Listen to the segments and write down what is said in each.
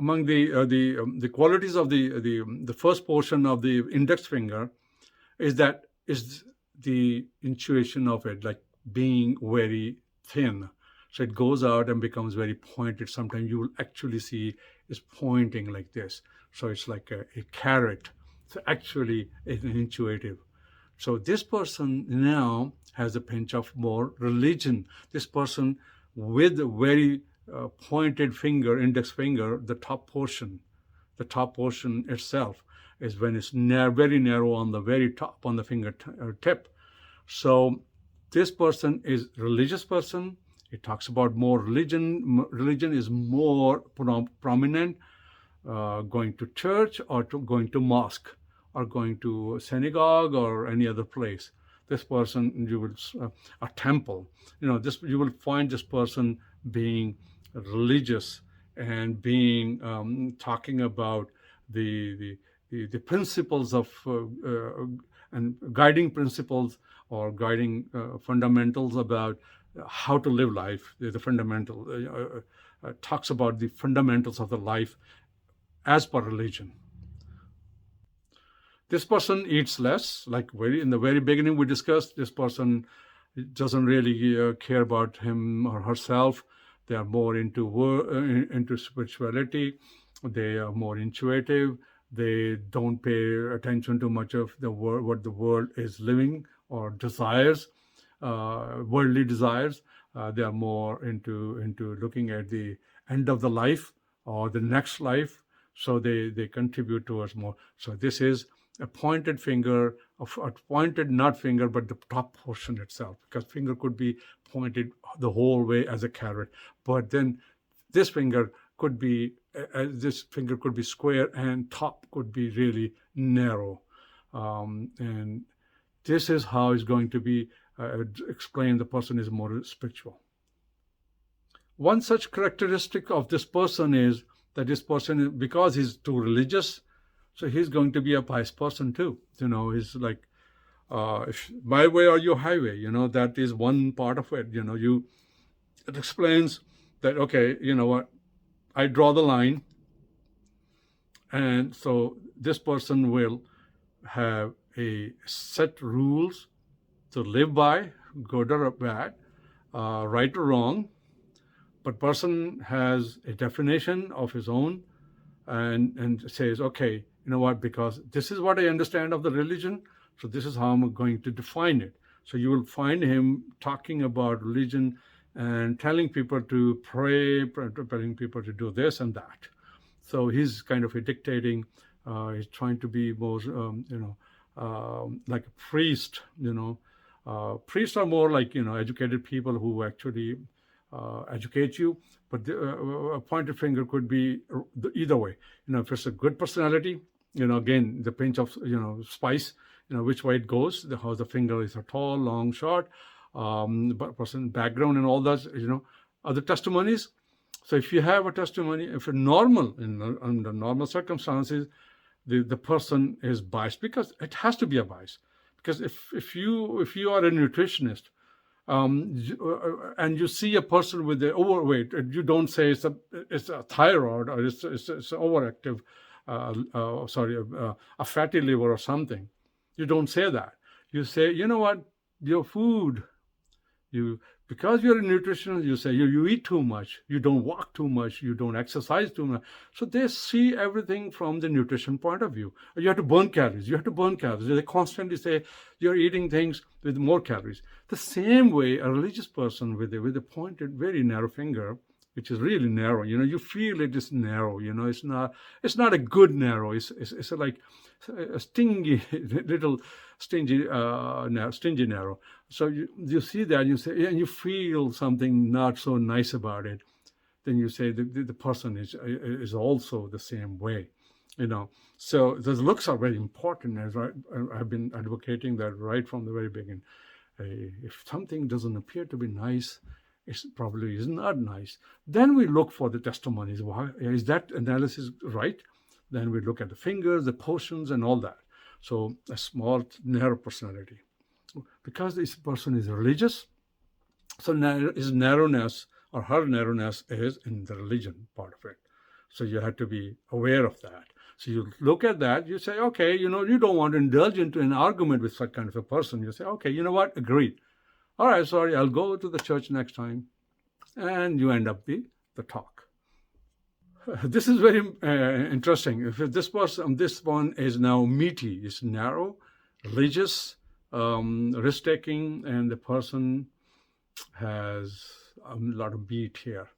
among the qualities of the first portion of the index finger is the intuition of it, like being very thin. So it goes out and becomes very pointed. Sometimes you will actually see it's pointing like this. So it's like a carrot. So actually it's intuitive. So this person now has a pinch of more religion. This person with a very pointed finger, index finger, the top portion itself is when it's very narrow on the very top on the finger tip. So this person is religious person. It talks about more religion. Religion is more prominent, going to church or going to mosque or going to a synagogue or any other place. This person, you will a temple. You will find this person being religious and being talking about the principles of and guiding principles or guiding fundamentals about how to live life. The fundamental talks about the fundamentals of the life as per religion. This person eats less. Like in the very beginning, we discussed this person doesn't really care about him or herself. They are more into spirituality. They are more intuitive. They don't pay attention to much of the world, what the world is living or desires, worldly desires. They are more into looking at the end of the life or the next life. So they contribute towards more. So this is a pointed finger, a pointed not finger, but the top portion itself, because finger could be pointed the whole way as a carrot, but then this finger could be square and top could be really narrow, and this is how it's going to be explained. The person is more spiritual. One such characteristic of this person is that this person, because he's too religious, so he's going to be a pious person too. He's like, if my way or your highway, that is one part of it. It explains that, okay, you know what, I draw the line. And so this person will have a set rules to live by, good or bad, right or wrong. But person has a definition of his own and says, okay, you know what, because this is what I understand of the religion, so this is how I'm going to define it. So you will find him talking about religion and telling people to pray, telling people to do this and that. So he's kind of dictating. He's trying to be more, like a priest. Priests are more like educated people who actually educate you. But a pointed finger could be either way. If it's a good personality, again, the pinch of spice, which way it goes, how the finger is tall, long, short, person background and all that, other testimonies. So if you have a testimony, if it's normal, under normal circumstances, the person is biased, because it has to be a bias. Because if you are a nutritionist, and you see a person with the overweight, you don't say it's a thyroid or it's overactive, a fatty liver or something. You don't say that. You say, you know what, your food, because you're a nutritionist, you say you eat too much, you don't walk too much, you don't exercise too much. So they see everything from the nutrition point of view. You have to burn calories. They constantly say you're eating things with more calories. The same way a religious person with a pointed, very narrow finger, which is really narrow, you feel it is narrow. It's not a good narrow. It's like a stingy little stingy narrow. So you see that, you say, and you feel something not so nice about it. Then you say the person is also the same way. So those looks are very important. As I've been advocating that right from the very beginning. If something doesn't appear to be nice, it probably is not nice. Then we look for the testimonies. Why is that analysis right? Then we look at the fingers, the portions, and all that. So a small, narrow personality. Because this person is religious, so his narrowness or her narrowness is in the religion part of it. So you have to be aware of that. So you look at that, you say, okay, you don't want to indulge into an argument with such kind of a person. You say, okay, you know what, agreed. All right, sorry, I'll go to the church next time. And you end up the talk. This is very interesting. If this one is now meaty, it's narrow, religious, risk-taking, and the person has a lot of meat here.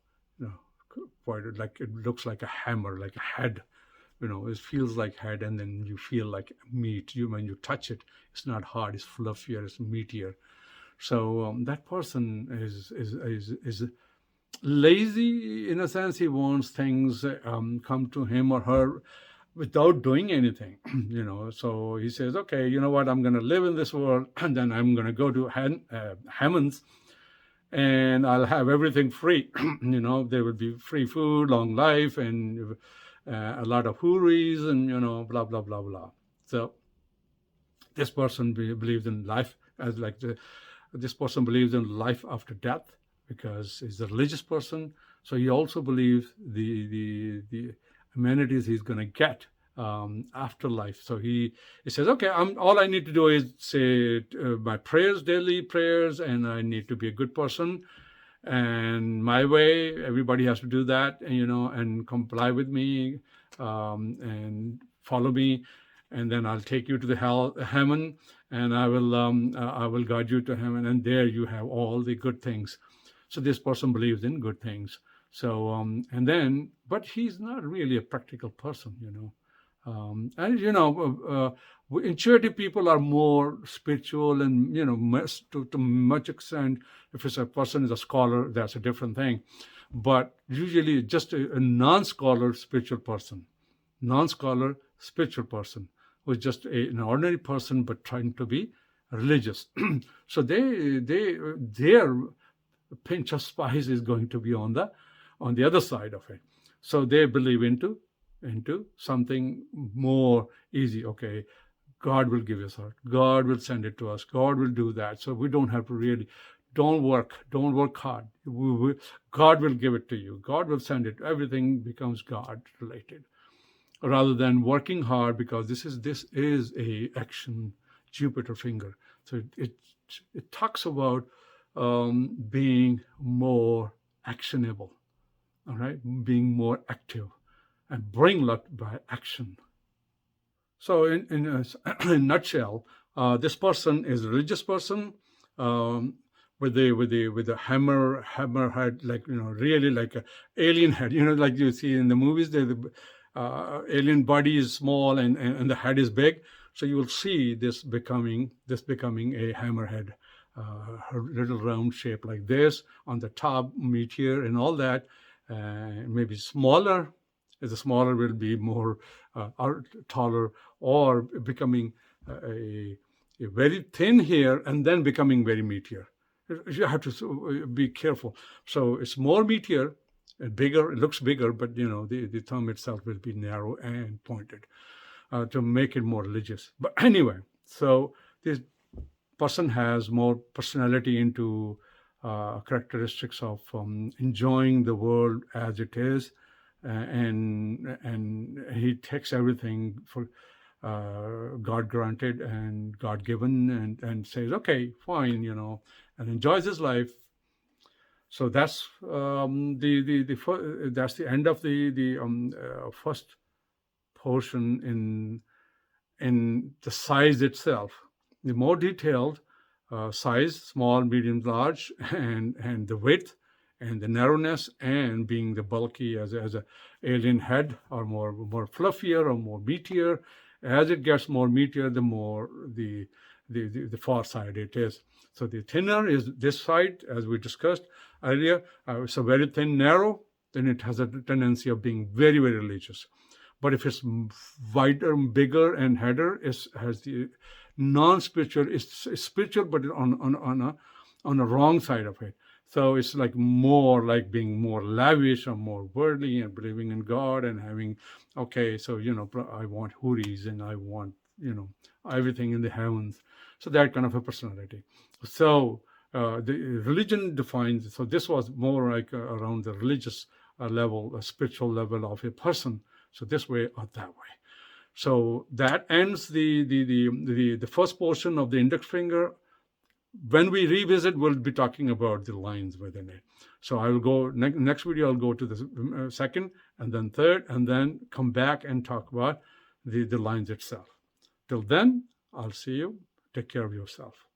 Quite like it looks like a hammer, like a head. It feels like head, and then you feel like meat. When you touch it, it's not hard, it's fluffier, it's meatier. So that person is lazy in a sense. He wants things come to him or her without doing anything. So he says, okay, you know what, I'm going to live in this world, and then I'm going to go to Hammond's, and I'll have everything free. There will be free food, long life, and a lot of houris, and blah blah blah blah. So this person believes in life as like this person believes in life after death, because he's a religious person. So he also believes the amenities he's going to get after life. So he says, okay, all I need to do is say my prayers, daily prayers, and I need to be a good person. And my way, everybody has to do that, and comply with me, and follow me, and then I'll take you to the heaven, and I will guide you to heaven, and there you have all the good things. So this person believes in good things. So but he's not really a practical person, and intuitive people are more spiritual, and to much extent, if it's a person is a scholar, that's a different thing. But usually just a non-scholar spiritual person, who is just an ordinary person but trying to be religious. So their pinch of spice is going to be on the other side of it. So they believe into something more easy. Okay, God will give us heart. God will send it to us. God will do that. So we don't have to really, don't work hard. God will give it to you. God will send it. Everything becomes God related, rather than working hard, because this is a action Jupiter finger. So it talks about being more actionable, all right, being more active, and bring luck by action. So in a nutshell, this person is a religious person, with a hammer head, like really like a alien head, like you see in the movies. The alien body is small, and the head is big. So you will see this becoming a hammerhead, a little round shape like this on the top, meteor and all that. Maybe smaller. The smaller will be more taller, or becoming a very thin here, and then becoming very meteor. You have to be careful. So it's more meteor, bigger. It looks bigger, but the thumb itself will be narrow and pointed, to make it more religious. But anyway, so this person has more personality into characteristics of enjoying the world as it is, and he takes everything for God granted and God given, and says, okay, fine, and enjoys his life. So that's that's the end of the first portion in the size itself. The more detailed size, small, medium, large, and the width and the narrowness, and being the bulky as a alien head, or more fluffier or more meatier. As it gets more meatier, the more the far side it is. So the thinner is this side, as we discussed earlier. So very thin, narrow, then it has a tendency of being very, very religious. But if it's wider, bigger, and header, has the non-spiritual, it's spiritual, but on a wrong side of it. So it's like more like being more lavish or more worldly, and believing in God, and having, okay, so I want houris, and I want everything in the heavens. So that kind of a personality. So the religion defines. So this was more like around the religious level, a spiritual level of a person. So this way or that way. So that ends the first portion of the index finger. When we revisit, we'll be talking about the lines within it. So I will go, next video, I'll go to the second and then third, and then come back and talk about the lines itself. Till then, I'll see you. Take care of yourself.